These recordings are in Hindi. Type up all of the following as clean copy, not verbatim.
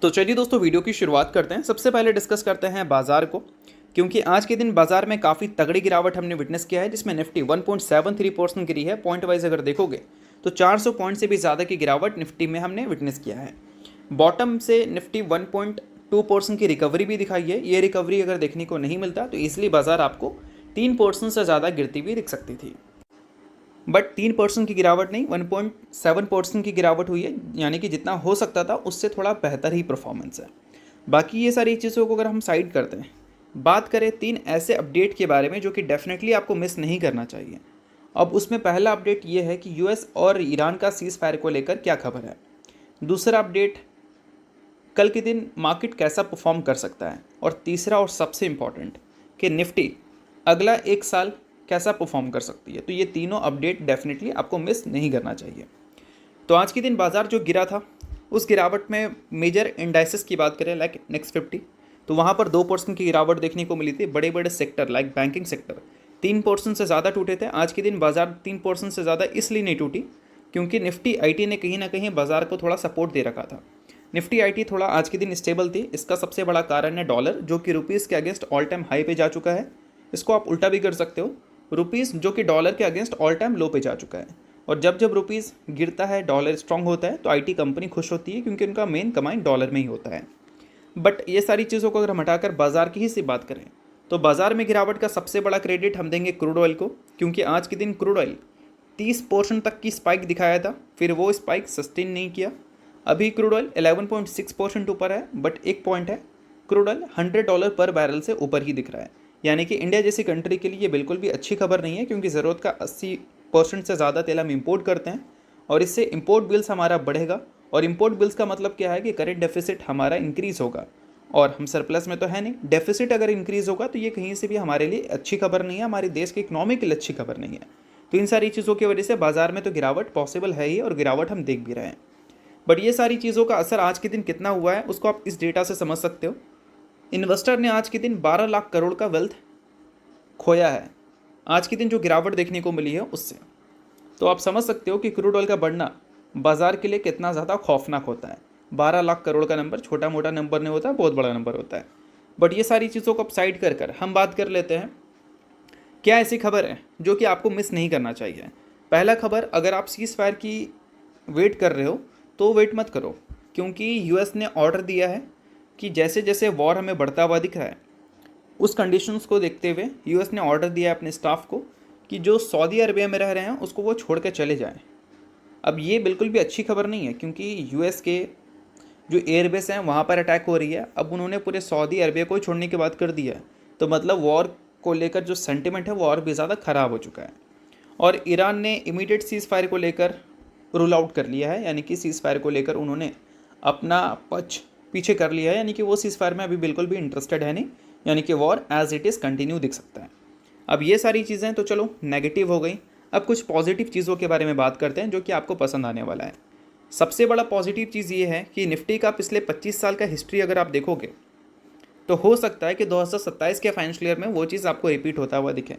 तो चलिए दोस्तों वीडियो की शुरुआत करते हैं। सबसे पहले डिस्कस करते हैं बाजार को, क्योंकि आज के दिन बाजार में काफ़ी तगड़ी गिरावट हमने विटनेस किया है, जिसमें निफ्टी 1.73% गिरी है। पॉइंट वाइज अगर देखोगे तो 400 पॉइंट से भी ज़्यादा की गिरावट निफ्टी में हमने विटनेस किया है। बॉटम से निफ्टी 1.2% की रिकवरी भी दिखाई है। ये रिकवरी अगर देखने को नहीं मिलता तो इसलिए बाजार आपको 3% से ज़्यादा गिरती हुई दिख सकती थी, बट 3% की गिरावट नहीं, 1.7% की गिरावट हुई है, यानी कि जितना हो सकता था उससे थोड़ा बेहतर ही परफॉर्मेंस है। बाकी ये सारी चीज़ों को अगर हम साइड करते हैं, बात करें 3 ऐसे अपडेट के बारे में जो कि डेफिनेटली आपको मिस नहीं करना चाहिए। अब उसमें पहला अपडेट ये है कि यूएस और ईरान का सीज़ फायर को लेकर क्या खबर है। दूसरा अपडेट, कल के दिन मार्केट कैसा परफॉर्म कर सकता है। और तीसरा और सबसे इम्पॉर्टेंट कि निफ्टी अगला 1 साल कैसा परफॉर्म कर सकती है। तो ये तीनों अपडेट डेफिनेटली आपको मिस नहीं करना चाहिए। तो आज के दिन बाजार जो गिरा था, उस गिरावट में मेजर इंडाइसेस की बात करें लाइक नेक्स्ट 50, तो वहाँ पर 2% की गिरावट देखने को मिली थी। बड़े बड़े सेक्टर लाइक बैंकिंग सेक्टर 3% से ज़्यादा टूटे थे। आज के दिन बाजार 3% से ज़्यादा इसलिए नहीं टूटी क्योंकि निफ्टी आईटी ने कहीं ना कहीं बाजार को थोड़ा सपोर्ट दे रखा था। निफ्टी आईटी थोड़ा आज के दिन स्टेबल थी। इसका सबसे बड़ा कारण है डॉलर, जो कि रुपीज़ के अगेंस्ट ऑल टाइम हाई पे जा चुका है। इसको आप उल्टा भी कर सकते हो, रुपीज़ जो कि डॉलर के अगेंस्ट ऑल टाइम लो पे जा चुका है। और जब जब रुपीज़ गिरता है, डॉलर स्ट्रांग होता है, तो आईटी कंपनी खुश होती है क्योंकि उनका मेन कमाई डॉलर में ही होता है। बट ये सारी चीज़ों को अगर हम हटाकर बाजार की ही से बात करें तो बाजार में गिरावट का सबसे बड़ा क्रेडिट हम देंगे क्रूड ऑयल को, क्योंकि आज के दिन क्रूड ऑयल 30% तक की स्पाइक दिखाया था, फिर वो स्पाइक सस्टेन नहीं किया। अभी क्रूड ऑयल 11.6% ऊपर है, बट एक पॉइंट है, क्रूड ऑयल $100 पर बैरल से ऊपर ही दिख रहा है। यानी कि इंडिया जैसी कंट्री के लिए ये बिल्कुल भी अच्छी खबर नहीं है, क्योंकि ज़रूरत का 80% से ज़्यादा तेल हम इंपोर्ट करते हैं और इससे इंपोर्ट बिल्स हमारा बढ़ेगा। और इंपोर्ट बिल्स का मतलब क्या है कि करेंट डेफिसिट हमारा इंक्रीज़ होगा, और हम सरप्लस में तो है नहीं। डेफिसिट अगर इंक्रीज़ होगा तो ये कहीं से भी हमारे लिए अच्छी खबर नहीं है, हमारे देश के इकोनॉमी के लिए अच्छी खबर नहीं है। तो इन सारी चीज़ों की वजह से बाजार में तो गिरावट पॉसिबल है ही, और गिरावट हम देख भी रहे हैं। बट ये सारी चीज़ों का असर आज के दिन कितना हुआ है उसको आप इस डेटा से समझ सकते हो। इन्वेस्टर ने आज के दिन 12 लाख करोड़ का वेल्थ खोया है, आज के दिन जो गिरावट देखने को मिली है उससे। तो आप समझ सकते हो कि क्रूड ऑयल का बढ़ना बाजार के लिए कितना ज़्यादा खौफनाक होता है। 12 लाख करोड़ का नंबर छोटा मोटा नंबर नहीं होता, बहुत बड़ा नंबर होता है। बट ये सारी चीज़ों को आप साइड कर कर हम बात कर लेते हैं, क्या ऐसी खबर है जो कि आपको मिस नहीं करना चाहिए। पहला खबर, अगर आप सीज़ फायर की वेट कर रहे हो तो वेट मत करो, क्योंकि यूएस ने ऑर्डर दिया है कि जैसे जैसे वॉर हमें बढ़ता हुआ दिख रहा है, उस कंडीशंस को देखते हुए यूएस ने ऑर्डर दिया है अपने स्टाफ को कि जो सऊदी अरबिया में रह रहे हैं उसको वो छोड़ कर चले जाएं। अब ये बिल्कुल भी अच्छी खबर नहीं है, क्योंकि यूएस के जो एयरबेस हैं वहाँ पर अटैक हो रही है। अब उन्होंने पूरे सऊदी अरबिया को छोड़ने की बात कर दी है, तो मतलब वॉर को लेकर जो सेंटिमेंट है वो और भी ज़्यादा ख़राब हो चुका है। और ईरान ने इमीडिएट सीज़ फायर को लेकर रूल आउट कर लिया है, यानी कि सीज़ फायर को लेकर उन्होंने अपना पक्ष पीछे कर लिया है, यानी कि वो सीज़ फायर में अभी बिल्कुल भी इंटरेस्टेड है नहीं, यानी कि war as it is continue दिख सकता है। अब ये सारी चीज़ें तो चलो नेगेटिव हो गई। अब कुछ पॉजिटिव चीज़ों के बारे में बात करते हैं जो कि आपको पसंद आने वाला है। सबसे बड़ा पॉजिटिव चीज़ ये है कि निफ्टी का पिछले 25 साल का हिस्ट्री अगर आप देखोगे तो हो सकता है कि 2027 के फाइनेंशियल ईयर में वो चीज़ आपको रिपीट होता हुआ दिखे।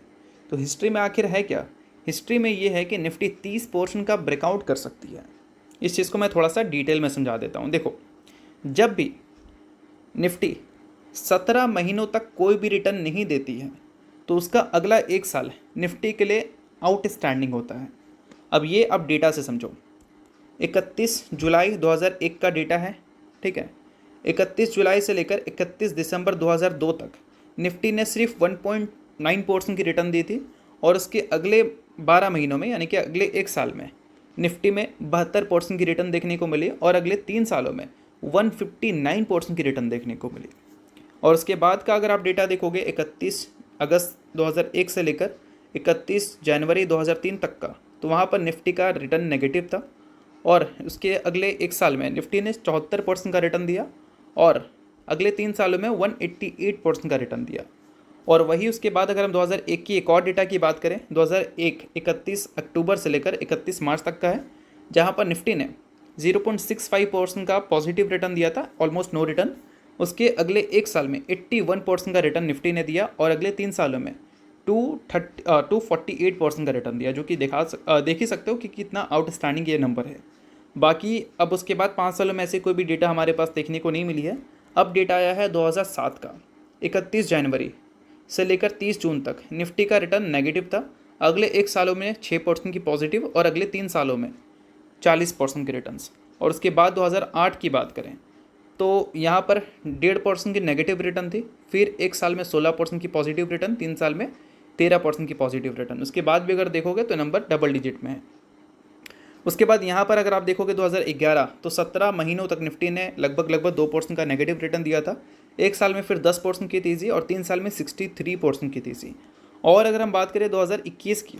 तो हिस्ट्री में आखिर है क्या? हिस्ट्री में ये है कि निफ्टी 30% का ब्रेकआउट कर सकती है। इस चीज़ को मैं थोड़ा सा डिटेल में समझा देता हूँ। देखो, जब भी निफ्टी 17 महीनों तक कोई भी रिटर्न नहीं देती है तो उसका अगला 1 साल निफ्टी के लिए आउटस्टैंडिंग होता है। अब ये आप डेटा से समझो। 31 जुलाई 2001 का डेटा है, ठीक है। 31 जुलाई से लेकर 31 दिसंबर 2002 तक निफ्टी ने सिर्फ 1.9% की रिटर्न दी थी, और उसके अगले 12 महीनों में यानी कि अगले 1 साल में निफ्टी में 72% की रिटर्न देखने को मिली, और अगले 3 सालों में 159% की रिटर्न देखने को मिली। और उसके बाद का अगर आप डेटा देखोगे 31 अगस्त 2001 से लेकर 31 जनवरी 2003 तक का, तो वहाँ पर निफ्टी का रिटर्न नेगेटिव था। और उसके अगले 1 साल में निफ्टी ने 74% का रिटर्न दिया, और अगले 3 सालों में 188% का रिटर्न दिया। और वही उसके बाद अगर हम 2001 की एक और डेटा की बात करें, 2001 31 अक्टूबर से लेकर 31 मार्च तक का है, जहाँ पर निफ्टी ने 0.65% का पॉजिटिव रिटर्न दिया था, ऑलमोस्ट नो रिटर्न। उसके अगले 1 साल में 81% का रिटर्न निफ्टी ने दिया, और अगले 3 सालों में 248% का रिटर्न दिया, जो कि देख ही सकते हो कि कितना आउटस्टैंडिंग ये नंबर है। बाकी अब उसके बाद 5 सालों में ऐसे कोई भी डेटा हमारे पास देखने को नहीं मिली है। अब डेटा आया है 2007 का। 31 जनवरी से लेकर 30 जून तक निफ्टी का रिटर्न नेगेटिव था। अगले 1 सालों में 6% की पॉजिटिव और अगले 3 सालों में 40% के रिटर्न्स। और उसके बाद 2008 की बात करें तो यहाँ पर 1.5% की नेगेटिव रिटर्न थी, फिर 1 साल में 16% की पॉजिटिव रिटर्न, 3 साल में 13% की पॉजिटिव रिटर्न। उसके बाद भी अगर देखोगे तो नंबर डबल डिजिट में है। उसके बाद यहाँ पर अगर आप देखोगे 2011 तो 17 महीनों तक निफ्टी ने लगभग 2% का नेगेटिव रिटर्न दिया था। 1 साल में फिर 10% की तेज़ी और 3 साल में 63% की तेज़ी। और अगर हम बात करें 2021 की,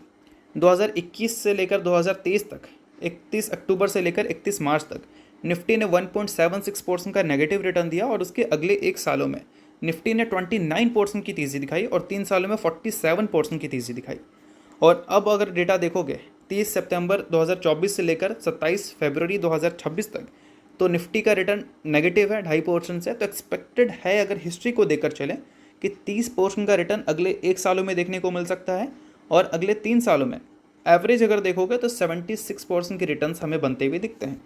2021 से लेकर 2023 तक, 31 अक्टूबर से लेकर 31 मार्च तक निफ्टी ने 1.76% का नेगेटिव रिटर्न दिया और उसके अगले 1 सालों में निफ्टी ने 29% की तेज़ी दिखाई और 3 सालों में 47% की तेज़ी दिखाई। और अब अगर डेटा देखोगे 30 सितंबर 2024 से लेकर 27 फरवरी 2026 तक, तो निफ्टी का रिटर्न नेगेटिव है 2.5% से। तो एक्सपेक्टेड है, अगर हिस्ट्री को देखकर चलें, कि 30% का रिटर्न अगले 1 सालों में देखने को मिल सकता है और अगले 3 सालों में एवरेज अगर देखोगे तो 76% के रिटर्न्स हमें बनते हुए दिखते हैं।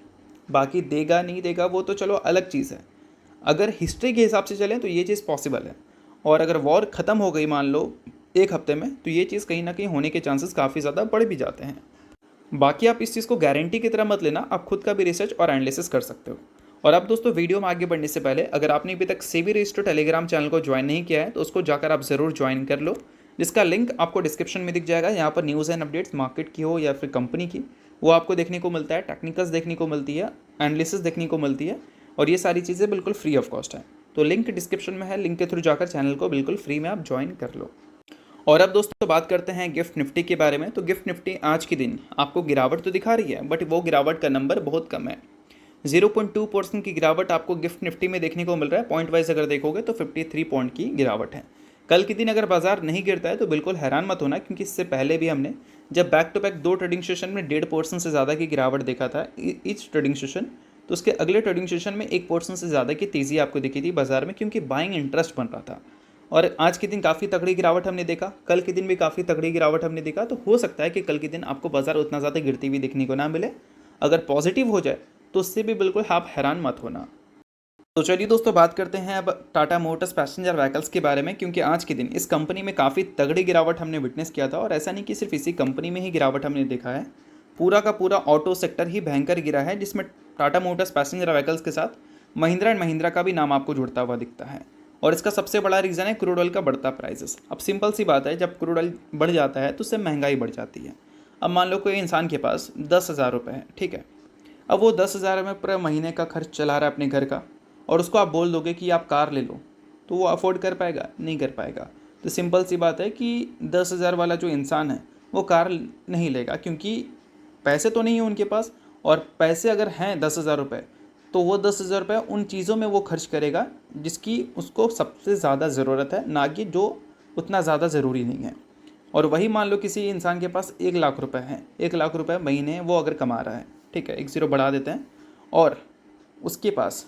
बाकी देगा नहीं देगा वो तो चलो अलग चीज़ है। अगर हिस्ट्री के हिसाब से चलें तो ये चीज़ पॉसिबल है। और अगर वॉर ख़त्म हो गई मान लो 1 हफ्ते में, तो ये चीज़ कहीं ना कहीं होने के चांसेस काफ़ी ज़्यादा बढ़ भी जाते हैं। बाकी आप इस चीज़ को गारंटी की तरह मत लेना, आप खुद का भी रिसर्च और एनालिसिस कर सकते हो। और अब दोस्तों वीडियो में आगे बढ़ने से पहले अगर आपने अभी तक सेबी रजिस्टर्ड टेलीग्राम चैनल को ज्वाइन नहीं किया है तो उसको जाकर आप ज़रूर ज्वाइन कर लो, जिसका लिंक आपको डिस्क्रिप्शन में दिख जाएगा। यहाँ पर न्यूज़ एंड अपडेट्स मार्केट की हो या फिर कंपनी की, वो आपको देखने को मिलता है, टेक्निकल्स देखने को मिलती है, एनालिसिस देखने को मिलती है, और ये सारी चीज़ें बिल्कुल फ्री ऑफ कॉस्ट है। तो लिंक डिस्क्रिप्शन में है, लिंक के थ्रू जाकर चैनल को बिल्कुल फ्री में आप ज्वाइन कर लो। और अब दोस्तों बात करते हैं गिफ्ट निफ्टी के बारे में। तो गिफ्ट निफ्टी आज के दिन आपको गिरावट तो दिखा रही है, बट वो गिरावट का नंबर बहुत कम है। 0.2% की गिरावट आपको गिफ्ट निफ्टी में देखने को मिल रहा है। पॉइंट वाइज अगर देखोगे तो 53 पॉइंट की गिरावट है। कल के दिन अगर बाजार नहीं गिरता है तो बिल्कुल हैरान मत होना, क्योंकि इससे पहले भी हमने जब back to back 2 trading session में 1.5% से ज़्यादा की गिरावट देखा था ईच ट्रेडिंग सेशन, तो उसके अगले ट्रेडिंग सेशन में 1% से ज़्यादा की तेज़ी आपको दिखी थी बाजार में, क्योंकि बाइंग इंटरेस्ट बन रहा था। और आज के दिन काफ़ी तगड़ी गिरावट हमने देखा, कल के दिन भी काफ़ी तगड़ी गिरावट हमने देखा। तो हो सकता है कि कल के दिन आपको बाजार उतना ज़्यादा गिरती हुई देखने को ना मिले। अगर पॉजिटिव हो जाए तो उससे भी बिल्कुल आप हैरान मत होना। तो चलिए दोस्तों बात करते हैं अब टाटा मोटर्स पैसेंजर व्हीकल्स के बारे में, क्योंकि आज के दिन इस कंपनी में काफ़ी तगड़ी गिरावट हमने विटनेस किया था। और ऐसा नहीं कि सिर्फ इसी कंपनी में ही गिरावट हमने देखा है, पूरा का पूरा ऑटो सेक्टर ही भयंकर गिरा है, जिसमें टाटा मोटर्स पैसेंजर व्हीकल्स के साथ महिंद्रा एंड महिंद्रा का भी नाम आपको जुड़ता हुआ दिखता है। और इसका सबसे बड़ा रीज़न है क्रूड ऑयल का बढ़ता प्राइसेस। अब सिंपल सी बात है, जब क्रूड ऑयल बढ़ जाता है तो उससे महंगाई बढ़ जाती है। अब मान लो कोई इंसान के पास 10,000 रुपये है, ठीक है, अब वो 10,000 में पूरे महीने का खर्च चला रहा है अपने घर का, और उसको आप बोल दोगे कि आप कार ले लो, तो वो अफोर्ड कर पाएगा? नहीं कर पाएगा। तो सिंपल सी बात है कि 10,000 वाला जो इंसान है वो कार नहीं लेगा, क्योंकि पैसे तो नहीं है उनके पास, और पैसे अगर हैं 10,000 रुपये तो वो 10,000 रुपये उन चीज़ों में वो खर्च करेगा जिसकी उसको सबसे ज़्यादा ज़रूरत है, ना कि जो उतना ज़्यादा ज़रूरी नहीं है। और वही मान लो किसी इंसान के पास 1,00,000 रुपये हैं, 1,00,000 रुपये महीने वो अगर कमा रहा है, ठीक है, 1 ज़ीरो बढ़ा देते हैं, और उसके पास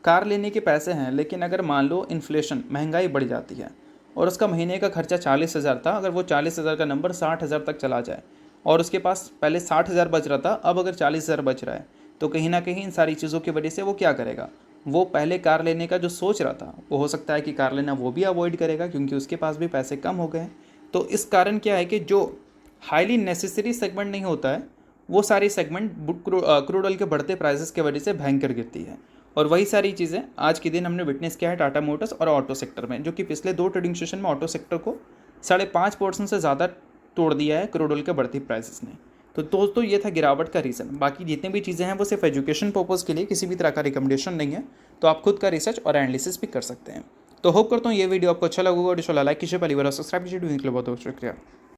कार लेने के पैसे हैं, लेकिन अगर मान लो इन्फ्लेशन, महंगाई बढ़ जाती है और उसका महीने का खर्चा 40,000 था, अगर वो 40,000 का नंबर 60,000 तक चला जाए, और उसके पास पहले 60,000 बच रहा था, अब अगर 40,000 बच रहा है, तो कहीं ना कहीं इन सारी चीज़ों की वजह से वो क्या करेगा, वो पहले कार लेने का जो सोच रहा था, वो हो सकता है कि कार लेना वो भी अवॉइड करेगा, क्योंकि उसके पास भी पैसे कम हो गए हैं। तो इस कारण क्या है कि जो हाईली नेसेसरी सेगमेंट नहीं होता है, वो सारी सेगमेंट क्रूड ऑयल के बढ़ते प्राइसेस की वजह से भयंकर गिरती है। और वही सारी चीज़ें आज के दिन हमने विटनेस किया है टाटा मोटर्स और ऑटो सेक्टर में, जो कि पिछले 2 ट्रेडिंग सेशन में ऑटो सेक्टर को 5.5% से ज़्यादा तोड़ दिया है क्रूड ऑयल के बढ़ती प्राइसेस ने। तो दोस्तों ये था गिरावट का रीज़न। बाकी जितनी भी चीज़ें हैं वो सिर्फ एजुकेशन पर्पज़ के लिए, किसी भी तरह का रिकमेंडेशन नहीं है, तो आप खुद का रिसर्च और एनालिसिस भी कर सकते हैं। तो होप करता हूँ ये वीडियो आपको अच्छा लगा होगा, और लाइक कीजिए, पहली बार सब्सक्राइब कीजिए। बहुत बहुत शुक्रिया।